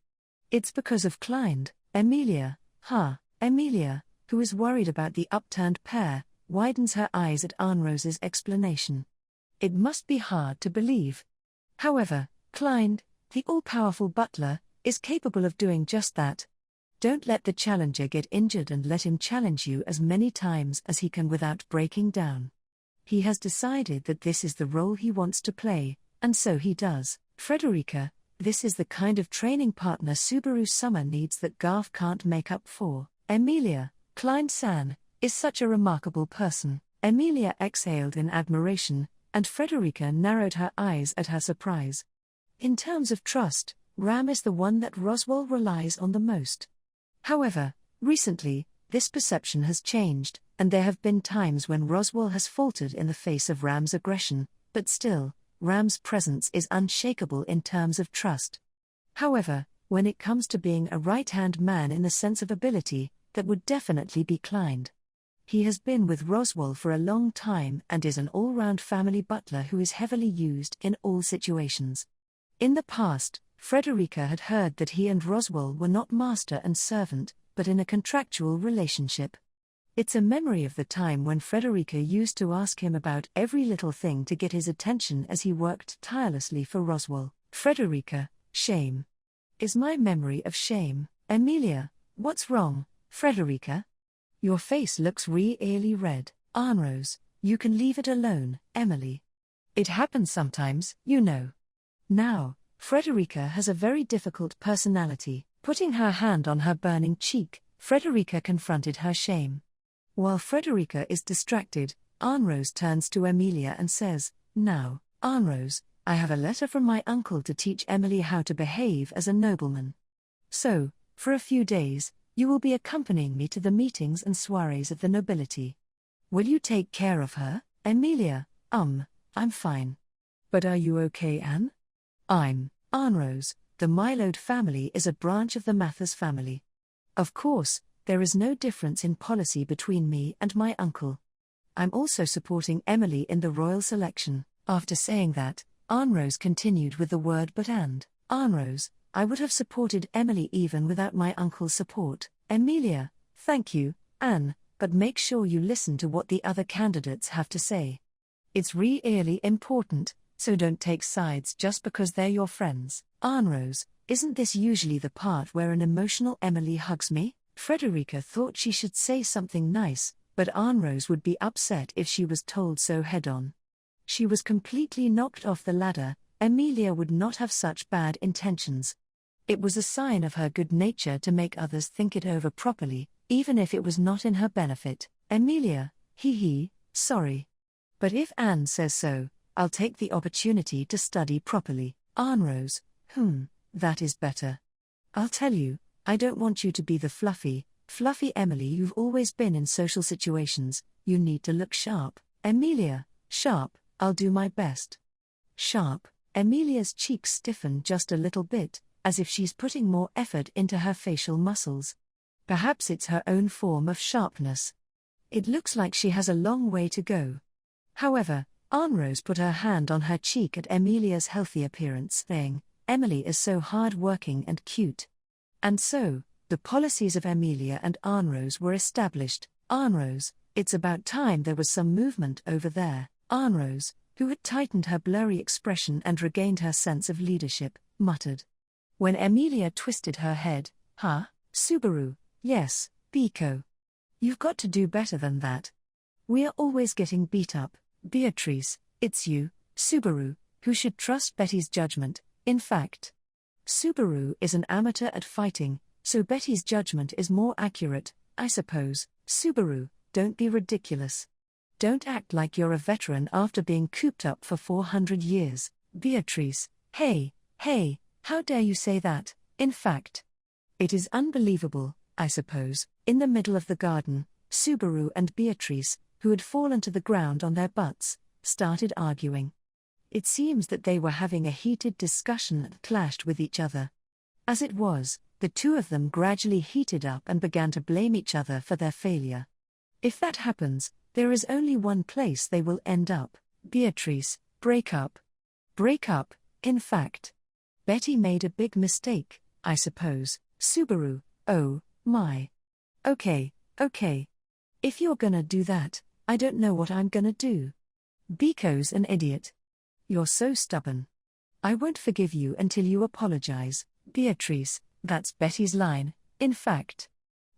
It's because of Client, Emilia, Emilia, who is worried about the upturned pair, widens her eyes at Arnrose's explanation. It must be hard to believe. However, Client, the all-powerful butler, is capable of doing just that. Don't let the challenger get injured and let him challenge you as many times as he can without breaking down. He has decided that this is the role he wants to play, and so he does. Frederica, this is the kind of training partner Subaru Summer needs that Garf can't make up for. Emilia, Client-san, is such a remarkable person. Emilia exhaled in admiration, and Frederica narrowed her eyes at her surprise. In terms of trust, Ram is the one that Roswell relies on the most. However, Recently, this perception has changed, and there have been times when Roswell has faltered in the face of Ram's aggression, but still, Ram's presence is unshakable in terms of trust. However, when it comes to being a right-hand man in the sense of ability, that would definitely be Klein. He has been with Roswell for a long time and is an all-round family butler who is heavily used in all situations. In the past, Frederica had heard that he and Roswell were not master and servant, but in a contractual relationship. It's a memory of the time when Frederica used to ask him about every little thing to get his attention as he worked tirelessly for Roswell. Frederica, shame. Is my memory of shame. Emilia, what's wrong, Frederica? Your face looks really red. Arnrose, you can leave it alone, Emily. It happens sometimes, you know. Now, Frederica has a very difficult personality. Putting her hand on her burning cheek, Frederica confronted her shame. While Frederica is distracted, Arnrose turns to Emilia and says, "Now, Arnrose, I have a letter from my uncle to teach Emily how to behave as a nobleman. So, for a few days, you will be accompanying me to the meetings and soirees of the nobility. Will you take care of her, Emilia?" I'm fine. But are you okay, Anne? Arnrose, the Mylode family is a branch of the Mathers family. Of course, there is no difference in policy between me and my uncle. I'm also supporting Emily in the royal selection. After saying that, Arnrose continued with the word but and. Arnrose, I would have supported Emily even without my uncle's support. Emilia, thank you, Anne, but make sure you listen to what the other candidates have to say. It's really important, so don't take sides just because they're your friends. Arnrose, isn't this usually the part where an emotional Emily hugs me? Frederica thought she should say something nice, but Arnrose would be upset if she was told so head-on. She was completely knocked off the ladder. Emilia would not have such bad intentions. It was a sign of her good nature to make others think it over properly, even if it was not in her benefit. Emilia, sorry. But if Anne says so, I'll take the opportunity to study properly. Arnrose, that is better. I'll tell you, I don't want you to be the fluffy Emily you've always been in social situations. You need to look sharp. Emilia, sharp, I'll do my best. Sharp. Emilia's cheeks stiffen just a little bit, as if she's putting more effort into her facial muscles. Perhaps it's her own form of sharpness. It looks like she has a long way to go. However, Arnrose put her hand on her cheek at Emilia's healthy appearance, saying, "Emily is so hard-working and cute." And so, the policies of Emilia and Arnrose were established. Arnrose, it's about time there was some movement over there. Arnrose, who had tightened her blurry expression and regained her sense of leadership, muttered. When Emilia twisted her head, Subaru, yes, Biko. You've got to do better than that. We're always getting beat up. Beatrice, it's you, Subaru, who should trust Betty's judgment. In fact, Subaru is an amateur at fighting, so Betty's judgment is more accurate, I suppose. Subaru, don't be ridiculous. Don't act like you're a veteran after being cooped up for 400 years. Beatrice, hey, how dare you say that? In fact, it is unbelievable, I suppose. In the middle of the garden, Subaru and Beatrice, who had fallen to the ground on their butts, started arguing. It seems that they were having a heated discussion and clashed with each other. As it was, the two of them gradually heated up and began to blame each other for their failure. If that happens, there is only one place they will end up. Beatrice, break up. Break up, in fact. Betty made a big mistake, I suppose. Subaru, oh, my. Okay. If you're gonna do that, I don't know what I'm gonna do. Biko's an idiot. You're so stubborn. I won't forgive you until you apologize. Beatrice, that's Betty's line, in fact.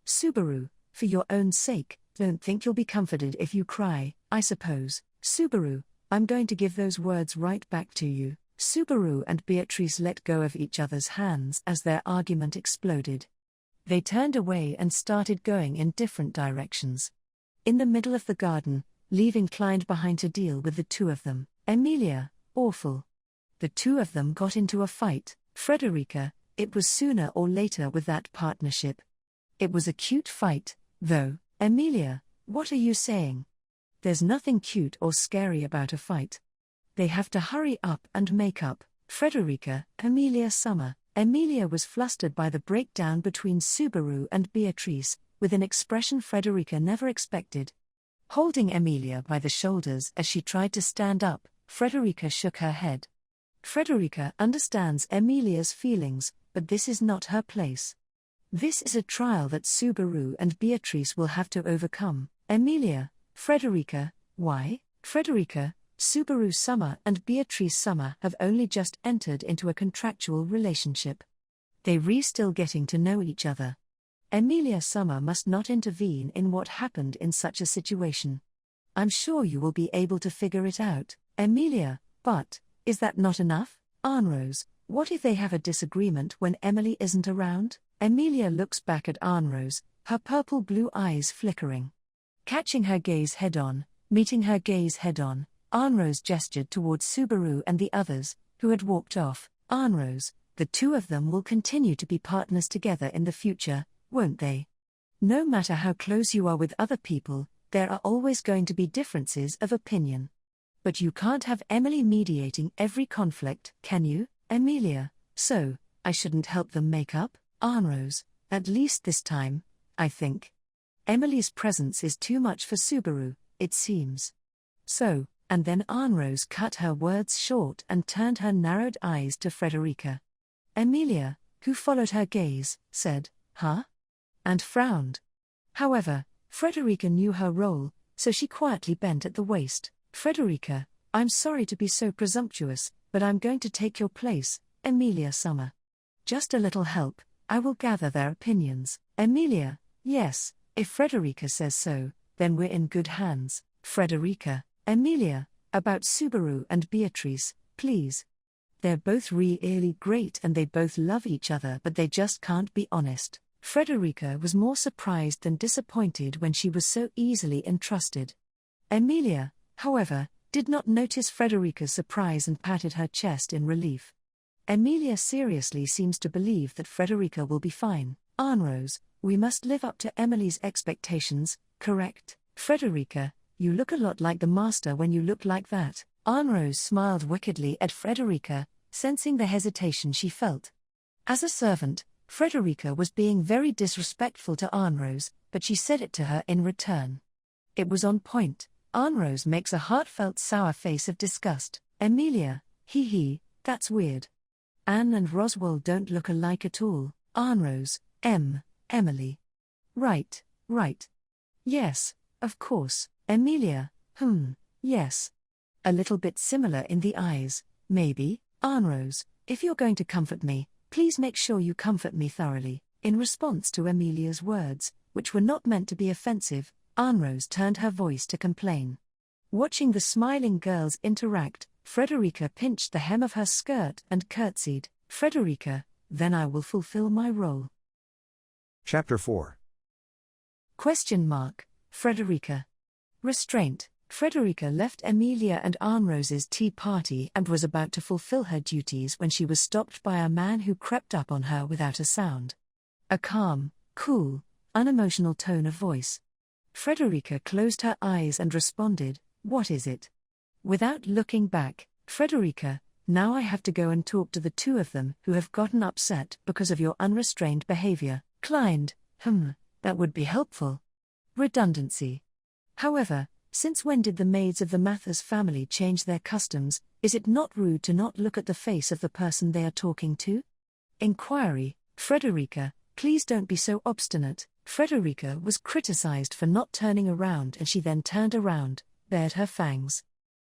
Subaru, for your own sake, don't think you'll be comforted if you cry, I suppose. Subaru, I'm going to give those words right back to you. Subaru and Beatrice let go of each other's hands as their argument exploded. They turned away and started going in different directions. In the middle of the garden, leaving Klein behind to deal with the two of them. Emilia, awful. The two of them got into a fight. Frederica, it was sooner or later with that partnership. It was a cute fight, though. Emilia, what are you saying? There's nothing cute or scary about a fight. They have to hurry up and make up. Frederica, Emilia Summer. Emilia was flustered by the breakdown between Subaru and Beatrice, with an expression Frederica never expected. Holding Emilia by the shoulders as she tried to stand up, Frederica shook her head. Frederica understands Emilia's feelings, but this is not her place. This is a trial that Subaru and Beatrice will have to overcome. Emilia, Frederica, why? Frederica, Subaru Summer and Beatrice Summer have only just entered into a contractual relationship. They're still getting to know each other. Emilia Summer must not intervene in what happened in such a situation. I'm sure you will be able to figure it out, Emilia, but is that not enough? Arnrose, what if they have a disagreement when Emily isn't around? Emilia looks back at Arnrose, her purple-blue eyes flickering. Catching her gaze head-on, meeting her gaze head-on, Arnrose gestured towards Subaru and the others, who had walked off. Arnrose, the two of them will continue to be partners together in the future, won't they? No matter how close you are with other people, there are always going to be differences of opinion. But you can't have Emily mediating every conflict, can you, Emilia? So, I shouldn't help them make up? Arnrose, at least this time, I think. Emily's presence is too much for Subaru, it seems. So, and then Arnrose cut her words short and turned her narrowed eyes to Frederica. Emilia, who followed her gaze, said, "Huh?" and frowned. However, Frederica knew her role, so she quietly bent at the waist. Frederica, I'm sorry to be so presumptuous, but I'm going to take your place, Emilia Summer. Just a little help, I will gather their opinions. Emilia, yes, if Frederica says so, then we're in good hands. Frederica, Emilia, about Subaru and Beatrice, please. They're both really great and they both love each other, but they just can't be honest. Frederica was more surprised than disappointed when she was so easily entrusted. Emilia, however, did not notice Frederica's surprise and patted her chest in relief. Emilia seriously seems to believe that Frederica will be fine. Arnrose, we must live up to Emily's expectations, correct? Frederica, you look a lot like the master when you look like that. Arnrose smiled wickedly at Frederica, sensing the hesitation she felt. As a servant, Frederica was being very disrespectful to Arnrose, but she said it to her in return. It was on point. Arnrose makes a heartfelt sour face of disgust. Emilia, that's weird. Anne and Roswell don't look alike at all. Arnrose, Emily. Right. Yes, of course. Emilia, yes. A little bit similar in the eyes, maybe. Arnrose, if you're going to comfort me, please make sure you comfort me thoroughly. In response to Emilia's words, which were not meant to be offensive, Arnrose turned her voice to complain. Watching the smiling girls interact, Frederica pinched the hem of her skirt and curtsied. Frederica, then I will fulfill my role. Chapter 4. Frederica. Restraint. Frederica left Emilia and Arnrose's tea party and was about to fulfill her duties when she was stopped by a man who crept up on her without a sound. A calm, cool, unemotional tone of voice. Frederica closed her eyes and responded, "What is it?" Without looking back, Frederica, now I have to go and talk to the two of them who have gotten upset because of your unrestrained behavior. Climbed, that would be helpful. Redundancy. However, since when did the maids of the Mathers family change their customs? Is it not rude to not look at the face of the person they are talking to? Inquiry. Frederica, please don't be so obstinate. Frederica was criticized for not turning around and she then turned around, bared her fangs.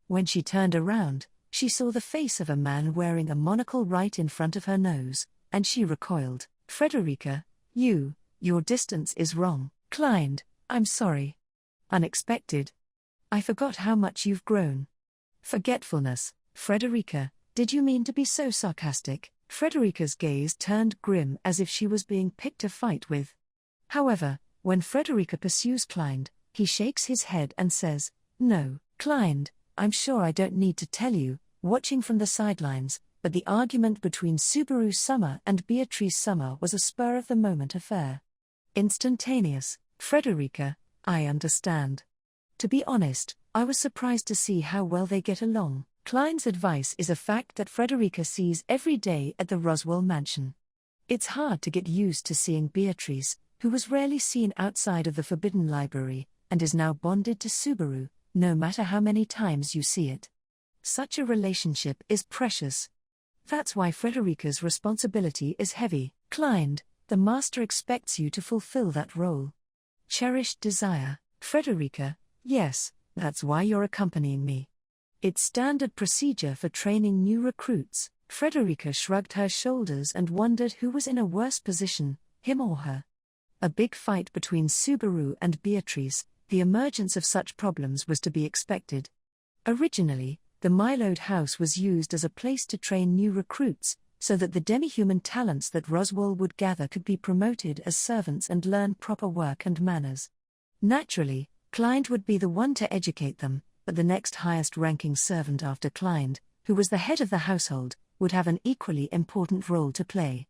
When she turned around, she saw the face of a man wearing a monocle right in front of her nose, and she recoiled. Frederica, your distance is wrong. Climbed, I'm sorry. Unexpected. I forgot how much you've grown. Forgetfulness. Frederica, did you mean to be so sarcastic? Frederica's gaze turned grim as if she was being picked a fight with. However, when Frederica pursues Climbed, he shakes his head and says, "No, Climbed, I'm sure I don't need to tell you," watching from the sidelines, but the argument between Subaru Summer and Beatrice Summer was a spur-of-the-moment affair. Instantaneous. Frederica, I understand. To be honest, I was surprised to see how well they get along. Klein's advice is a fact that Frederica sees every day at the Roswell mansion. It's hard to get used to seeing Beatrice, who was rarely seen outside of the Forbidden Library, and is now bonded to Subaru, no matter how many times you see it. Such a relationship is precious. That's why Frederica's responsibility is heavy. Klein, the master expects you to fulfill that role. Cherished desire. Frederica, yes, that's why you're accompanying me. It's standard procedure for training new recruits. Frederica shrugged her shoulders and wondered who was in a worse position, him or her. A big fight between Subaru and Beatrice, the emergence of such problems was to be expected. Originally, the Mylode House was used as a place to train new recruits, so that the demi-human talents that Roswell would gather could be promoted as servants and learn proper work and manners. Naturally, Klein would be the one to educate them, but the next highest-ranking servant after Klein, who was the head of the household, would have an equally important role to play.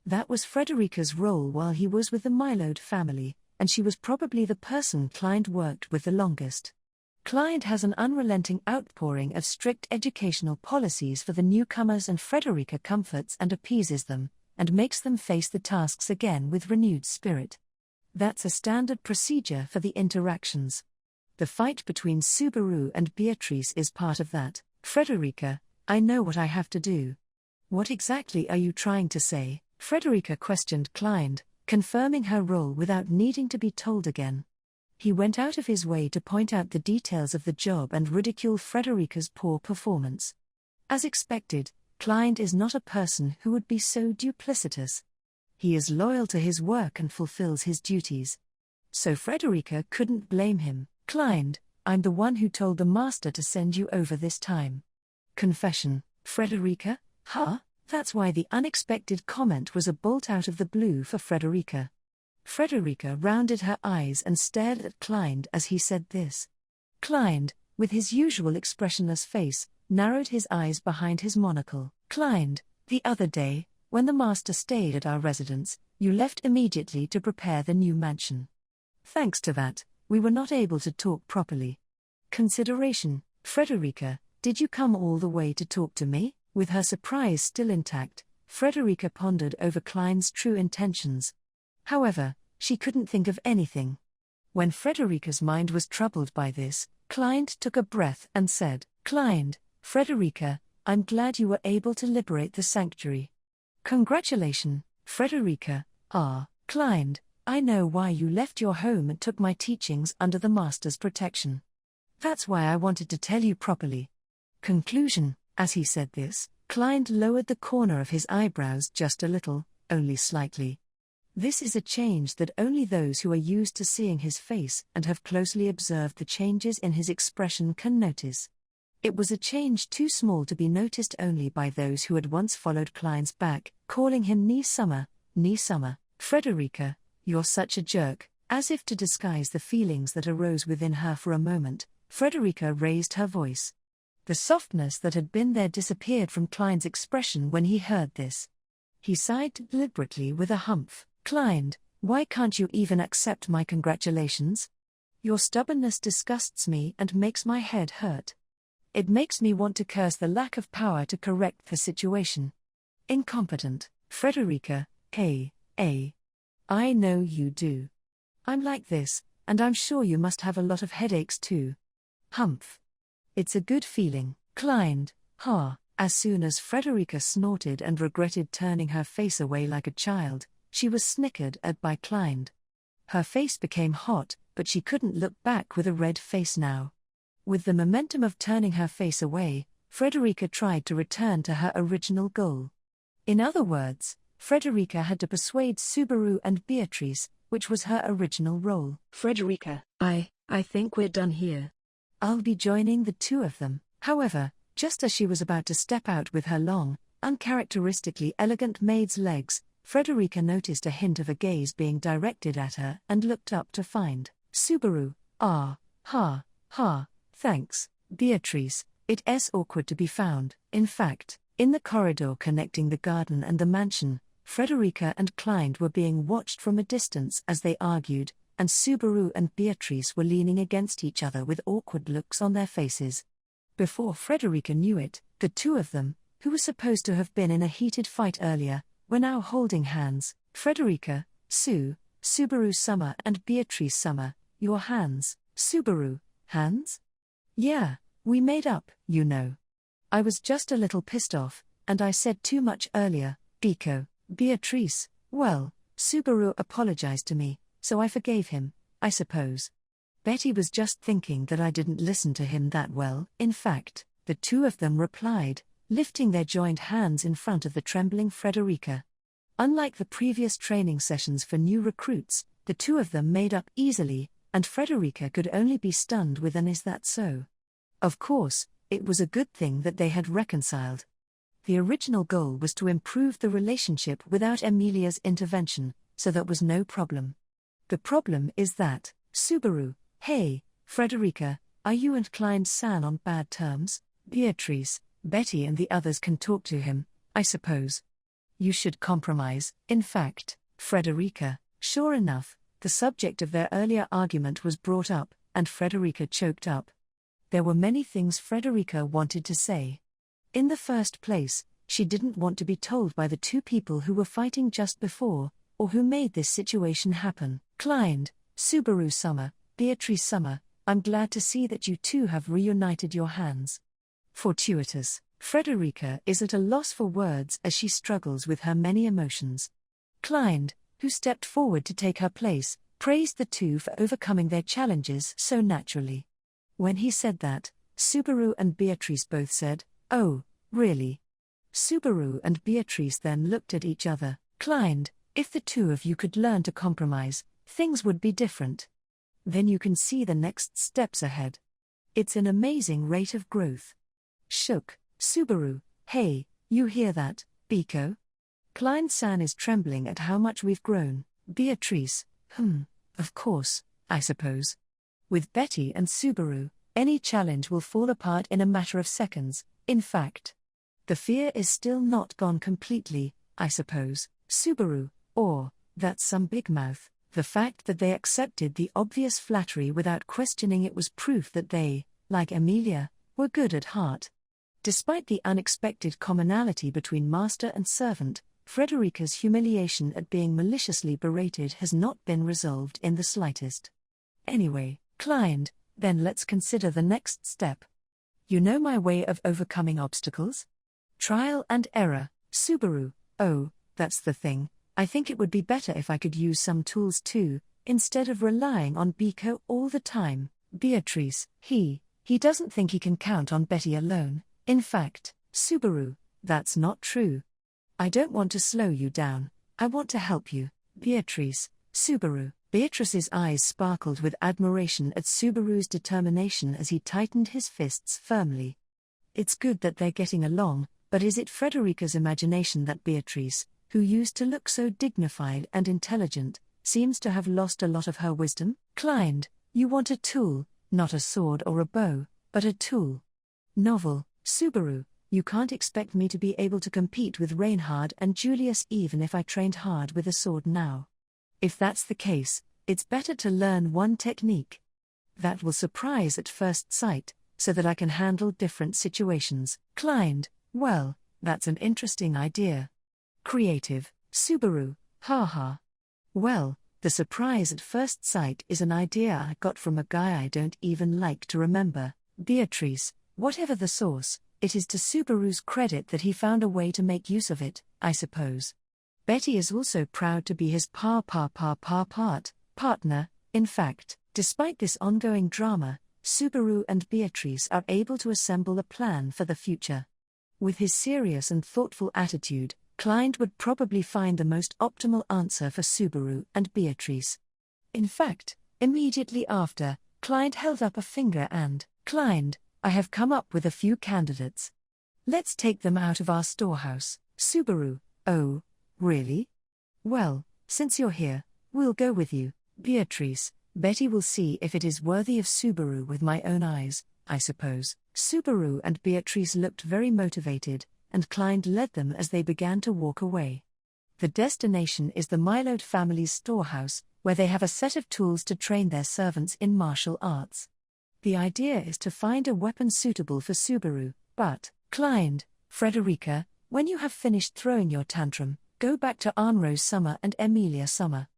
That was Frederica's role while he was with the Mylode family, and she was probably the person Klein worked with the longest. Klein has an unrelenting outpouring of strict educational policies for the newcomers, and Frederica comforts and appeases them, and makes them face the tasks again with renewed spirit. That's a standard procedure for the interactions. The fight between Subaru and Beatrice is part of that. Frederica, I know what I have to do. What exactly are you trying to say? Frederica questioned Klein, confirming her role without needing to be told again. He went out of his way to point out the details of the job and ridicule Frederica's poor performance. As expected, Klein is not a person who would be so duplicitous. He is loyal to his work and fulfills his duties. So Frederica couldn't blame him. Klein, I'm the one who told the master to send you over this time. Confession. Frederica? Huh? That's why the unexpected comment was a bolt out of the blue for Frederica. Frederica rounded her eyes and stared at Klein as he said this. Klein, with his usual expressionless face, narrowed his eyes behind his monocle. Klein, the other day, when the master stayed at our residence, you left immediately to prepare the new mansion. Thanks to that, we were not able to talk properly. Consideration. Frederica, did you come all the way to talk to me? With her surprise still intact, Frederica pondered over Klein's true intentions. However, she couldn't think of anything. When Frederica's mind was troubled by this, Klein took a breath and said, Klein, Frederica, I'm glad you were able to liberate the sanctuary. Congratulations, Frederica. Klein, I know why you left your home and took my teachings under the master's protection. That's why I wanted to tell you properly. Conclusion. As he said this, Klein lowered the corner of his eyebrows just a little, only slightly. This is a change that only those who are used to seeing his face and have closely observed the changes in his expression can notice. It was a change too small to be noticed only by those who had once followed Klein's back, calling him Knee Summer. Frederica, you're such a jerk. As if to disguise the feelings that arose within her for a moment, Frederica raised her voice. The softness that had been there disappeared from Klein's expression when he heard this. He sighed deliberately with a humph. Klein, why can't you even accept my congratulations? Your stubbornness disgusts me and makes my head hurt. It makes me want to curse the lack of power to correct the situation. Incompetent. Frederica, I know you do. I'm like this, and I'm sure you must have a lot of headaches too. Humph. It's a good feeling. Klein, As soon as Frederica snorted and regretted turning her face away like a child, she was snickered at by Klein. Her face became hot, but she couldn't look back with a red face now. With the momentum of turning her face away, Frederica tried to return to her original goal. In other words, Frederica had to persuade Subaru and Beatrice, which was her original role. Frederica, I think we're done here. I'll be joining the two of them. However, just as she was about to step out with her long, uncharacteristically elegant maid's legs, Frederica noticed a hint of a gaze being directed at her and looked up to find Subaru. Thanks, Beatrice. It's awkward to be found. In fact, in the corridor connecting the garden and the mansion, Frederica and Klein were being watched from a distance as they argued, and Subaru and Beatrice were leaning against each other with awkward looks on their faces. Before Frederica knew it, the two of them, who were supposed to have been in a heated fight earlier, were now holding hands. Frederica, Subaru Summer and Beatrice Summer, your hands. Subaru, hands? Yeah, we made up, you know. I was just a little pissed off, and I said too much earlier, Biko. Beatrice, well, Subaru apologized to me, so I forgave him, I suppose. Betty was just thinking that I didn't listen to him that well. In fact, the two of them replied, lifting their joined hands in front of the trembling Frederica. Unlike the previous training sessions for new recruits, the two of them made up easily, and Frederica could only be stunned with an "Is that so?" Of course, it was a good thing that they had reconciled. The original goal was to improve the relationship without Emilia's intervention, so that was no problem. The problem is that, Subaru, hey, Frederica, are you and Klein-san on bad terms? Beatrice, Betty and the others can talk to him, I suppose. You should compromise. In fact, Frederica, sure enough, the subject of their earlier argument was brought up, and Frederica choked up. There were many things Frederica wanted to say. In the first place, she didn't want to be told by the two people who were fighting just before, or who made this situation happen. Klein, Subaru Summer, Beatrice Summer, I'm glad to see that you two have reunited your hands. Fortuitous. Frederica is at a loss for words as she struggles with her many emotions. Klein, who stepped forward to take her place, praised the two for overcoming their challenges so naturally. When he said that, Subaru and Beatrice both said, "Oh, really?" Subaru and Beatrice then looked at each other. Klein, if the two of you could learn to compromise, things would be different. Then you can see the next steps ahead. It's an amazing rate of growth. Shook. Subaru, hey, you hear that, Biko? Klein-san is trembling at how much we've grown. Beatrice, of course, I suppose. With Betty and Subaru, any challenge will fall apart in a matter of seconds. In fact, the fear is still not gone completely, I suppose. Subaru, or, that's some big mouth. The fact that they accepted the obvious flattery without questioning it was proof that they, like Emilia, were good at heart. Despite the unexpected commonality between master and servant, Frederica's humiliation at being maliciously berated has not been resolved in the slightest. Anyway, Klein, then let's consider the next step. You know my way of overcoming obstacles? Trial and error. Subaru, oh, that's the thing. I think it would be better if I could use some tools too, instead of relying on Biko all the time. Beatrice, he doesn't think he can count on Betty alone. In fact, Subaru, that's not true. I don't want to slow you down, I want to help you. Beatrice, Subaru. Beatrice's eyes sparkled with admiration at Subaru's determination as he tightened his fists firmly. It's good that they're getting along, but is it Frederica's imagination that Beatrice, who used to look so dignified and intelligent, seems to have lost a lot of her wisdom? Klein, you want a tool, not a sword or a bow, but a tool. Novel. Subaru, you can't expect me to be able to compete with Reinhard and Julius even if I trained hard with a sword now. If that's the case, it's better to learn one technique. That will surprise at first sight, so that I can handle different situations. Klein, well, that's an interesting idea. Creative. Subaru, haha. Well, the surprise at first sight is an idea I got from a guy I don't even like to remember. Beatrice, whatever the source, it is to Subaru's credit that he found a way to make use of it, I suppose. Betty is also proud to be his partner. In fact, despite this ongoing drama, Subaru and Beatrice are able to assemble a plan for the future. With his serious and thoughtful attitude, Klein would probably find the most optimal answer for Subaru and Beatrice. In fact, immediately after, Klein held up a finger and, Klein, I have come up with a few candidates. Let's take them out of our storehouse. Subaru, oh, really? Well, since you're here, we'll go with you. Beatrice, Betty will see if it is worthy of Subaru with my own eyes, I suppose. Subaru and Beatrice looked very motivated, and Klein led them as they began to walk away. The destination is the Milode family's storehouse, where they have a set of tools to train their servants in martial arts. The idea is to find a weapon suitable for Subaru, but, Clyde, Frederica, when you have finished throwing your tantrum, go back to Arnrose Summer and Emilia Summer.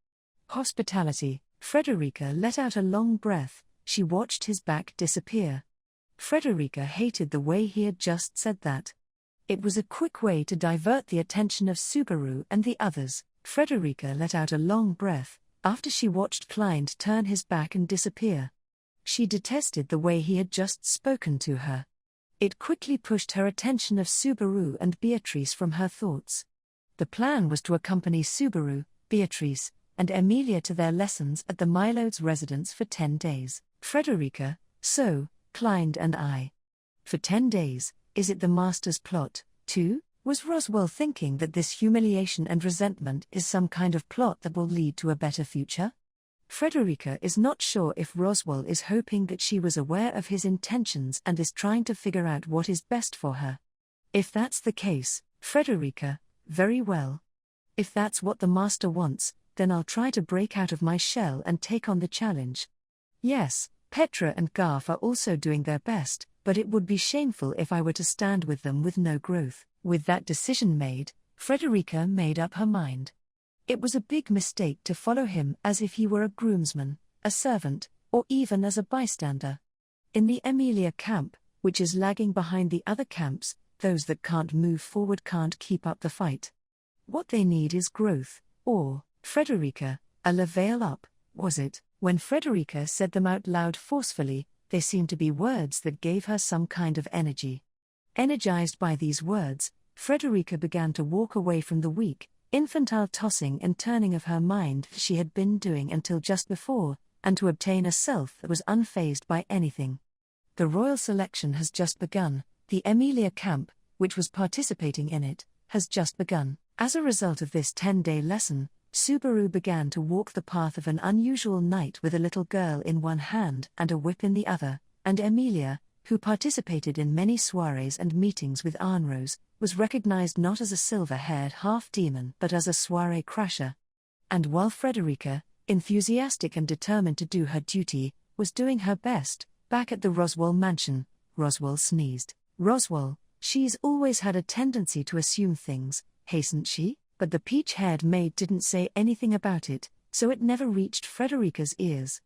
Hospitality. Frederica let out a long breath. She watched his back disappear. Frederica hated the way he had just said that. It was a quick way to divert the attention of Subaru and the others. Frederica let out a long breath after she watched Clyde turn his back and disappear. She detested the way he had just spoken to her. It quickly pushed her attention of Subaru and Beatrice from her thoughts. The plan was to accompany Subaru, Beatrice, and Emilia to their lessons at the Milodes' residence for 10 days. Frederica, so, Clyde and I. For 10 days, is it the master's plot, too? Was Roswell thinking that this humiliation and resentment is some kind of plot that will lead to a better future? Frederica is not sure if Roswell is hoping that she was aware of his intentions and is trying to figure out what is best for her. If that's the case, Frederica, very well. If that's what the master wants, then I'll try to break out of my shell and take on the challenge. Yes, Petra and Garth are also doing their best, but it would be shameful if I were to stand with them with no growth. With that decision made, Frederica made up her mind. It was a big mistake to follow him as if he were a groomsman, a servant, or even as a bystander. In the Emilia camp, which is lagging behind the other camps, those that can't move forward can't keep up the fight. What they need is growth, or, Frederica, a level up, was it? When Frederica said them out loud forcefully, they seemed to be words that gave her some kind of energy. Energized by these words, Frederica began to walk away from the weak, infantile tossing and turning of her mind she had been doing until just before, and to obtain a self that was unfazed by anything. The royal selection has just begun. The Emilia camp, which was participating in it, has just begun. As a result of this 10-day lesson, Subaru began to walk the path of an unusual knight with a little girl in one hand and a whip in the other, and Emilia, who participated in many soirees and meetings with Arnrose, was recognized not as a silver-haired half-demon but as a soiree crasher. And while Frederica, enthusiastic and determined to do her duty, was doing her best, back at the Roswell mansion, Roswell sneezed. Roswell, she's always had a tendency to assume things, hasn't she? But the peach-haired maid didn't say anything about it, so it never reached Frederica's ears.